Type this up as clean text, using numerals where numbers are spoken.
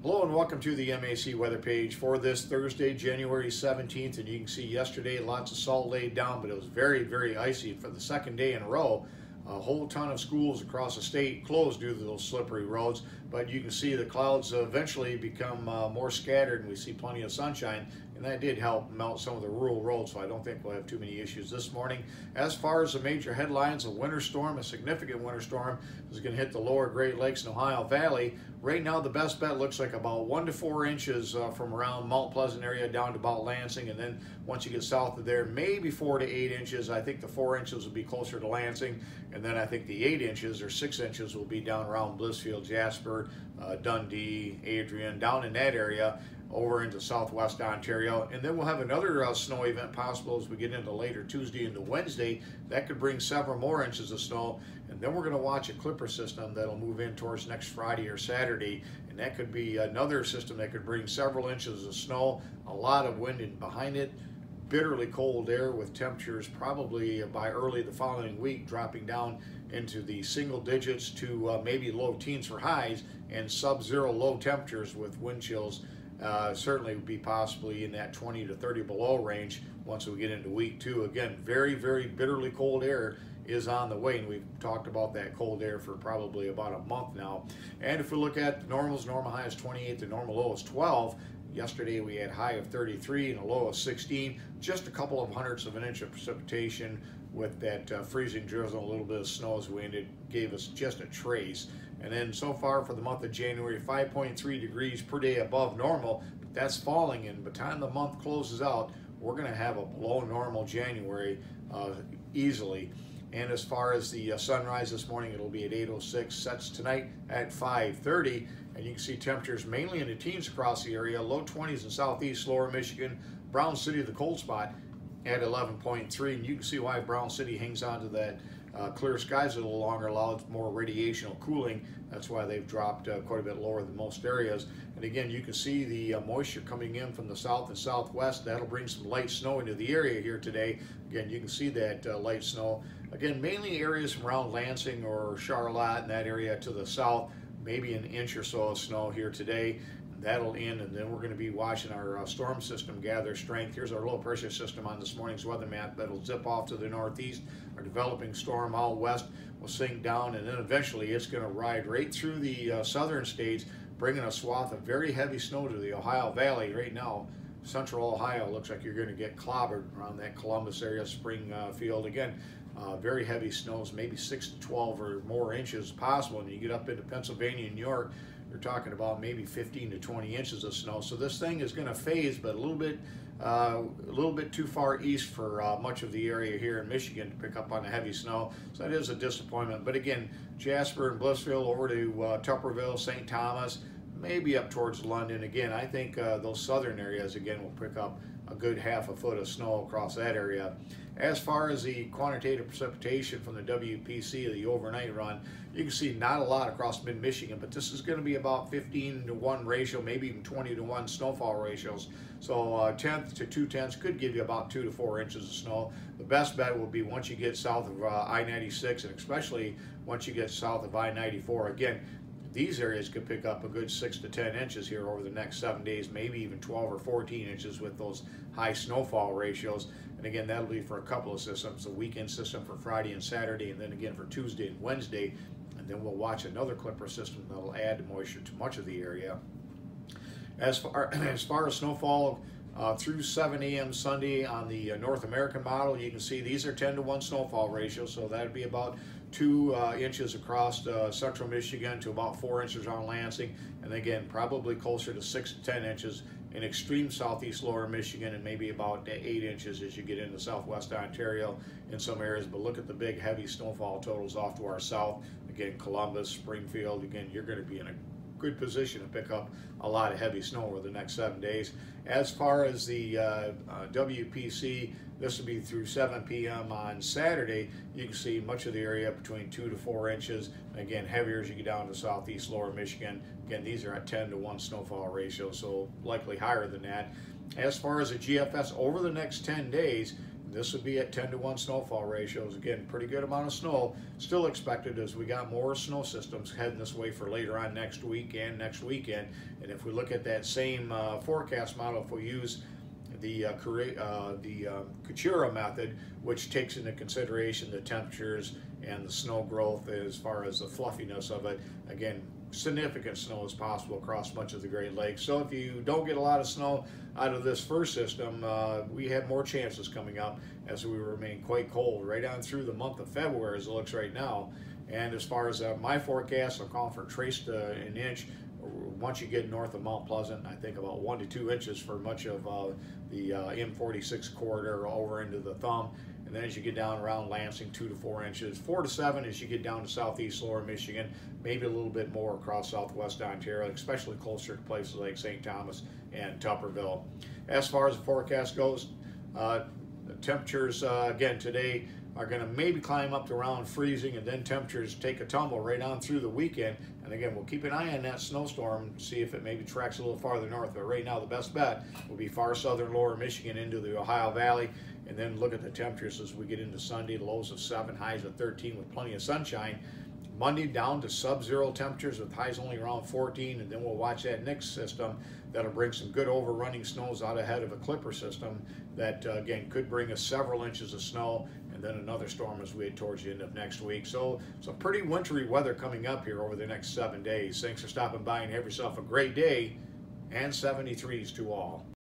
Hello and welcome to the MAC weather page for this Thursday, January 17th. And you can see yesterday lots of salt laid down, but it was very icy for the second day in a row. A whole ton of schools across the state closed due to those slippery roads, but you can see the clouds eventually become more scattered and we see plenty of sunshine, and that did help melt some of the rural roads, so I don't think we'll have too many issues this morning. As far as the major headlines, a winter storm, a significant winter storm, is going to hit the lower Great Lakes and Ohio Valley. Right now the best bet looks like about 1 to 4 inches from around Mount Pleasant area down to about Lansing, and then once you get south of there, maybe 4 to 8 inches. I think the 4 inches will be closer to Lansing, and then I think the 8 inches or 6 inches will be down around Blissfield, Jasper, Dundee, Adrian, down in that area over into southwest Ontario. And then we'll have another snow event possible as we get into later Tuesday into Wednesday. That could bring several more inches of snow. And then we're going to watch a clipper system that'll move in towards next Friday or Saturday. And that could be another system that could bring several inches of snow, a lot of wind in behind it. Bitterly cold air with temperatures probably by early the following week dropping down into the single digits to maybe low teens for highs, and sub-zero low temperatures with wind chills certainly would be possibly in that 20 to 30 below range once we get into week 2. Again, very bitterly cold air is on the way, and we've talked about that cold air for probably about a month now. And if we look at the normals, normal high is 28, the normal low is 12. Yesterday we had high of 33 and a low of 16, just a couple of hundredths of an inch of precipitation with that freezing drizzle, a little bit of snow as we ended, gave us just a trace. And then so far for the month of January, 5.3 degrees per day above normal, but that's falling, and by the time the month closes out, we're going to have a below normal January easily. And as far as the sunrise this morning, it'll be at 8:06, sets tonight at 5:30, and you can see temperatures mainly in the teens across the area, low 20s in southeast lower Michigan, Brown City the cold spot at 11.3, and you can see why Brown City hangs on to that clear skies a little longer, allows more radiational cooling. That's why they've dropped quite a bit lower than most areas. And again, you can see the moisture coming in from the south and southwest. That'll bring some light snow into the area here today. Again, you can see that light snow. Again, mainly areas around Lansing or Charlotte and that area to the south, maybe an inch or so of snow here today. That'll end, and then we're going to be watching our storm system gather strength. Here's our low pressure system on this morning's weather map that'll zip off to the northeast. Our developing storm out west will sink down, and then eventually it's going to ride right through the southern states, bringing a swath of very heavy snow to the Ohio Valley. Right now, central Ohio looks like you're going to get clobbered around that Columbus area, Springfield. Again, very heavy snows, maybe 6 to 12 or more inches possible. And you get up into Pennsylvania and New York, you're talking about maybe 15 to 20 inches of snow. So this thing is going to phase, but a little bit too far east for much of the area here in Michigan to pick up on the heavy snow. So that is a disappointment. But again, Jasper and Blissfield over to Tupperville, St. Thomas, maybe up towards London. Again, I think those southern areas again will pick up a good half a foot of snow across that area. As far as the quantitative precipitation from the WPC, the overnight run, you can see not a lot across mid-Michigan, but this is going to be about 15 to 1 ratio, maybe even 20 to 1 snowfall ratios. So 10th to 2/10 could give you about 2 to 4 inches of snow. The best bet will be once you get south of I-96, and especially once you get south of I-94. Again, these areas could pick up a good 6 to 10 inches here over the next 7 days, maybe even 12 or 14 inches with those high snowfall ratios. And again, that'll be for a couple of systems, a weekend system for Friday and Saturday, and then again for Tuesday and Wednesday. And then we'll watch another clipper system that'll add moisture to much of the area. As far as snowfall through 7 a.m. Sunday on the North American model, you can see these are 10 to 1 snowfall ratio, so that'd be about 2 inches across central Michigan to about 4 inches on Lansing, and again probably closer to 6 to 10 inches in extreme southeast lower Michigan, and maybe about 8 inches as you get into southwest Ontario in some areas. But look at the big heavy snowfall totals off to our south. Again, Columbus, Springfield, again you're going to be in a good position to pick up a lot of heavy snow over the next 7 days. As far as the WPC, this will be through 7 p.m. on Saturday. You can see much of the area between 2 to 4 inches. Again, heavier as you get down to southeast lower Michigan. Again, these are at 10 to 1 snowfall ratio, so likely higher than that. As far as the GFS over the next 10 days, This would be at 10-to-1 snowfall ratios. Again, pretty good amount of snow still expected as we got more snow systems heading this way for later on next week and next weekend. And if we look at that same forecast model, if we use the Kuchera method, which takes into consideration the temperatures and the snow growth as far as the fluffiness of it, again, significant snow is possible across much of the Great Lakes. So if you don't get a lot of snow out of this first system, we have more chances coming up as we remain quite cold right on through the month of February as it looks right now. And as far as my forecast, I'm calling for trace to an inch once you get north of Mount Pleasant. I think about 1 to 2 inches for much of the M46 corridor over into the Thumb. And then as you get down around Lansing, 2 to 4 inches, 4 to 7 as you get down to southeast lower Michigan, maybe a little bit more across southwest Ontario, especially closer to places like St. Thomas and Tupperville. As far as the forecast goes, the temperatures again today are going to maybe climb up to around freezing, and then temperatures take a tumble right on through the weekend. And again, we'll keep an eye on that snowstorm, see if it maybe tracks a little farther north. But right now, the best bet will be far southern lower Michigan into the Ohio Valley. And then look at the temperatures as we get into Sunday, lows of 7, highs of 13 with plenty of sunshine. Monday down to sub-zero temperatures with highs only around 14, and then we'll watch that next system that'll bring some good overrunning snows out ahead of a clipper system that again could bring us several inches of snow, and then another storm as we head towards the end of next week. So some pretty wintry weather coming up here over the next 7 days. Thanks for stopping by and have yourself a great day, and 73s to all.